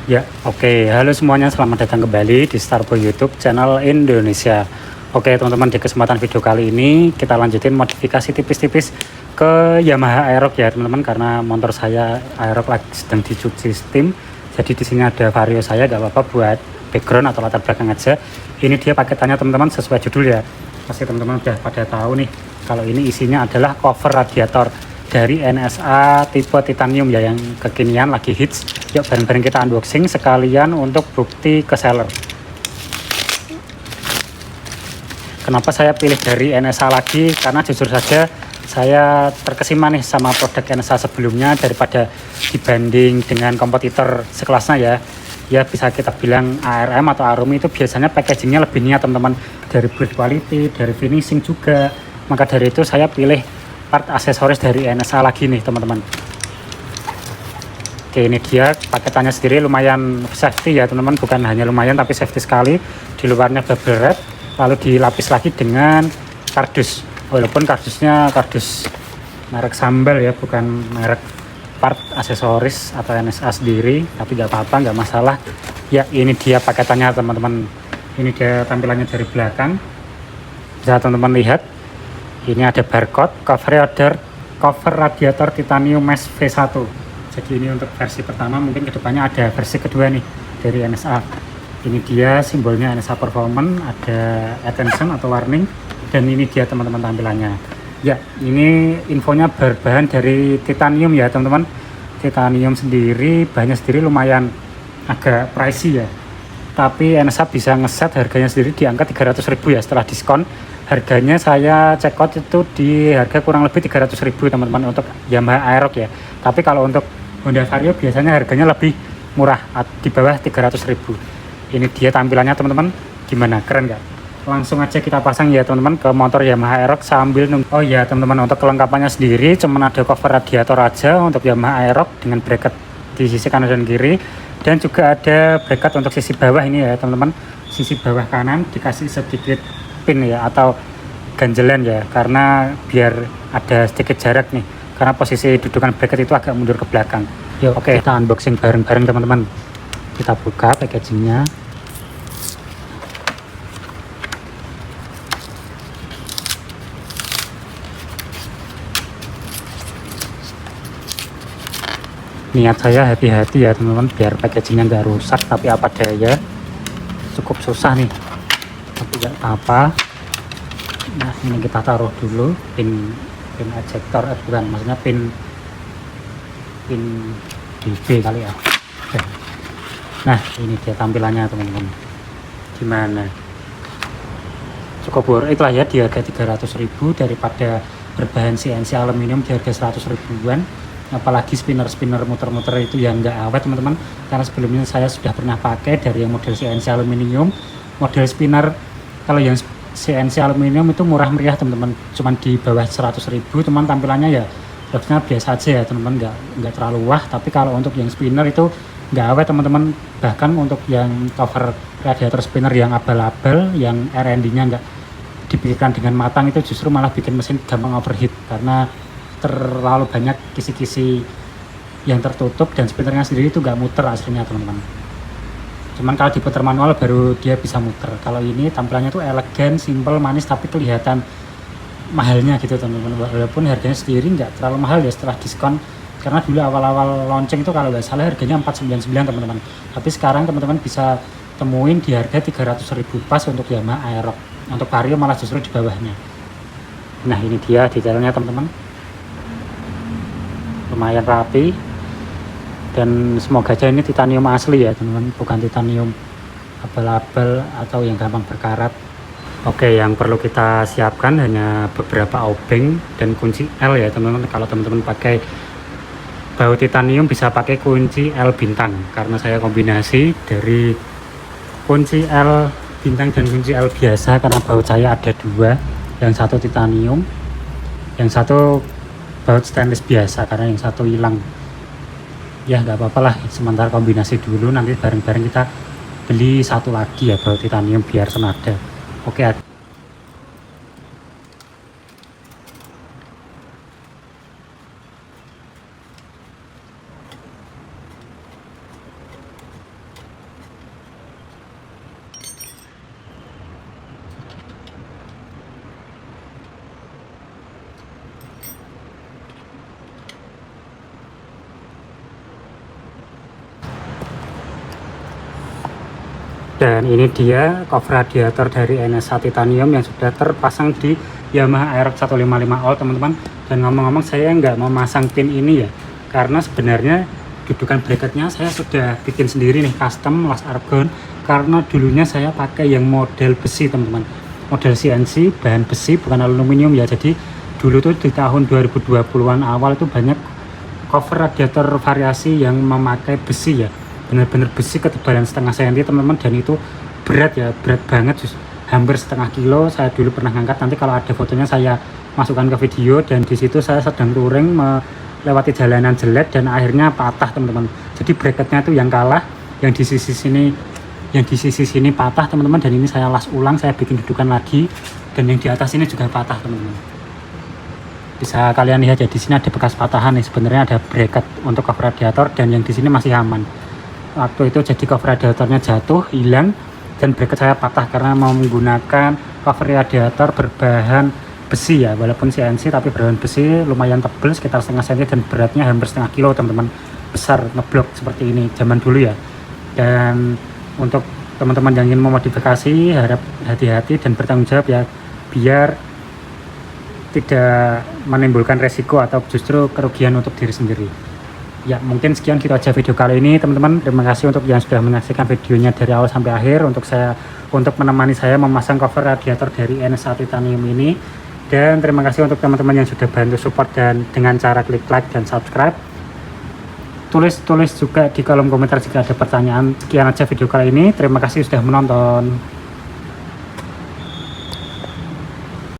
Ya, oke. Halo semuanya, selamat datang kembali di Starboy YouTube channel Indonesia. Oke, teman-teman, di kesempatan video kali ini kita lanjutin modifikasi tipis-tipis ke Yamaha Aerox ya, teman-teman, karena motor saya Aerox lagi sedang dicuci steam. Jadi di sini ada Vario saya, gak apa-apa buat background atau latar belakang aja. Ini dia paketannya, teman-teman, sesuai judul ya. Pasti teman-teman udah pada tahu nih, kalau ini isinya adalah cover radiator dari NSA tipe titanium ya, yang kekinian lagi hits. Yuk bareng-bareng kita unboxing sekalian untuk bukti ke seller. Kenapa saya pilih dari NSA lagi? Karena jujur saja saya terkesima nih sama produk NSA sebelumnya daripada dibanding dengan kompetitor sekelasnya ya. Ya bisa kita bilang ARM atau Arumi itu biasanya packagingnya lebih niat, teman-teman, dari build quality, dari finishing juga. Maka dari itu saya pilih part aksesoris dari NSA lagi nih, teman-teman. Oke, ini dia paketannya sendiri lumayan safety ya, teman-teman, bukan hanya lumayan tapi safety sekali. Di luarnya bubble wrap, lalu dilapis lagi dengan kardus, walaupun kardusnya kardus merek Sambal ya, bukan merek part aksesoris atau NSA sendiri, tapi nggak apa-apa, nggak masalah ya. Ini dia paketannya, teman-teman. Ini dia tampilannya dari belakang, bisa teman-teman lihat. Ini ada barcode cover radiator titanium mesh V1. Jadi ini untuk versi pertama, mungkin kedepannya ada versi kedua nih dari NSA. Ini dia simbolnya NSA Performance, ada attention atau warning, dan ini dia, teman-teman, tampilannya. Ya, ini infonya berbahan dari titanium ya, teman-teman. Titanium sendiri, bahannya sendiri lumayan agak pricey ya. Tapi NSA bisa ngeset harganya sendiri di angka 300.000 ya setelah diskon. Harganya saya check out itu di harga kurang lebih 300.000, teman-teman, untuk Yamaha Aerox ya. Tapi kalau untuk Honda Vario biasanya harganya lebih murah, di bawah 300.000. Ini dia tampilannya, teman-teman. Gimana, keren nggak? Langsung aja kita pasang ya, teman-teman, ke motor Yamaha Aerox sambil nunggu. Oh ya, teman-teman, untuk kelengkapannya sendiri cuman ada cover radiator aja untuk Yamaha Aerox dengan bracket di sisi kanan dan kiri, dan juga ada bracket untuk sisi bawah ini ya, teman-teman. Sisi bawah kanan dikasih sedikit pin ya atau ganjelan ya, karena biar ada sedikit jarak nih, karena posisi dudukan bracket itu agak mundur ke belakang. Yuk, oke, kita unboxing bareng-bareng, teman-teman. Kita buka packagingnya. Niat saya hati-hati ya, teman-teman, biar packagingnya nggak rusak, tapi apa daya, cukup susah nih, tapi nggak apa-apa. Nah, ini kita taruh dulu pin ejector, bukan, maksudnya pin DB kali ya. Nah, ini dia tampilannya, teman-teman. Gimana? Cukup worth it lah ya di harga 300.000 daripada berbahan CNC aluminium di harga 100 ribuan. Apalagi spinner muter-muter itu yang nggak awet, teman-teman, karena sebelumnya saya sudah pernah pakai dari yang model CNC aluminium. Model spinner kalau yang CNC aluminium itu murah meriah, teman-teman, cuman di bawah 100.000, teman. Tampilannya ya harusnya biasa aja ya, teman-teman, nggak terlalu wah. Tapi kalau untuk yang spinner itu nggak awet, teman-teman. Bahkan untuk yang cover radiator spinner yang abal-abal, yang R&D nya nggak dipikirkan dengan matang, itu justru malah bikin mesin gampang overheat karena terlalu banyak kisi-kisi yang tertutup, dan spinnernya sendiri itu nggak muter aslinya, teman-teman. Cuman kalau diputar manual baru dia bisa muter. Kalau ini tampilannya tuh elegan, simple, manis, tapi kelihatan mahalnya gitu, teman-teman. Walaupun harganya sendiri nggak terlalu mahal ya setelah diskon, karena dulu awal-awal launching itu kalau nggak salah harganya 499, teman-teman. Tapi sekarang teman-teman bisa temuin di harga 300.000 pas untuk Yamaha Aerox. Untuk Vario malah justru di bawahnya. Nah, ini dia detailnya, teman-teman. Lumayan rapi, dan semoga aja ini titanium asli ya, teman-teman, bukan titanium abal-abal atau yang gampang berkarat. Oke, yang perlu kita siapkan hanya beberapa obeng dan kunci L ya, teman-teman. Kalau teman-teman pakai baut titanium bisa pakai kunci L bintang, karena saya kombinasi dari kunci L bintang dan kunci L biasa karena baut saya ada dua, yang satu titanium, yang satu baut stainless biasa karena yang satu hilang. Ya nggak apa-apa lah, sementara kombinasi dulu, nanti bareng-bareng kita beli satu lagi ya baut titanium biar senada. Oke. Dan ini dia cover radiator dari NSA Titanium yang sudah terpasang di Yamaha Aerox 155 All teman-teman. Dan ngomong-ngomong saya nggak mau masang pin ini ya, karena sebenarnya dudukan bracketnya saya sudah bikin sendiri nih, custom las argon. Karena dulunya saya pakai yang model besi teman-teman, model CNC bahan besi bukan aluminium ya. Jadi dulu tuh di tahun 2020-an awal itu banyak cover radiator variasi yang memakai besi ya, bener-bener besi ketebalan setengah senti teman-teman. Dan itu berat ya, berat banget, hampir setengah kilo. Saya dulu pernah ngangkat, nanti kalau ada fotonya saya masukkan ke video. Dan di situ saya sedang touring melewati jalanan jelek dan akhirnya patah teman-teman. Jadi bracketnya itu yang kalah, yang di sisi sini patah teman-teman. Dan ini saya las ulang, saya bikin dudukan lagi, dan yang di atas ini juga patah teman-teman. Bisa kalian lihat ya, di sini ada bekas patahan nih. Sebenarnya ada bracket untuk cover radiator, dan yang di sini masih aman. Waktu itu jadi cover radiatornya jatuh, hilang, dan bracket saya patah karena mau menggunakan cover radiator berbahan besi ya, walaupun CNC tapi berbahan besi lumayan tebal sekitar setengah senti dan beratnya hampir setengah kilo teman-teman. Besar, ngeblok seperti ini zaman dulu ya. Dan untuk teman-teman yang ingin memodifikasi, harap hati-hati dan bertanggung jawab ya, biar tidak menimbulkan resiko atau justru kerugian untuk diri sendiri. Ya mungkin sekian gitu aja video kali ini teman-teman. Terima kasih untuk yang sudah menyaksikan videonya dari awal sampai akhir, untuk menemani saya memasang cover radiator dari NSA Titanium ini. Dan terima kasih untuk teman-teman yang sudah bantu support dan dengan cara klik like dan subscribe. Tulis juga di kolom komentar jika ada pertanyaan. Sekian aja video kali ini, terima kasih sudah menonton.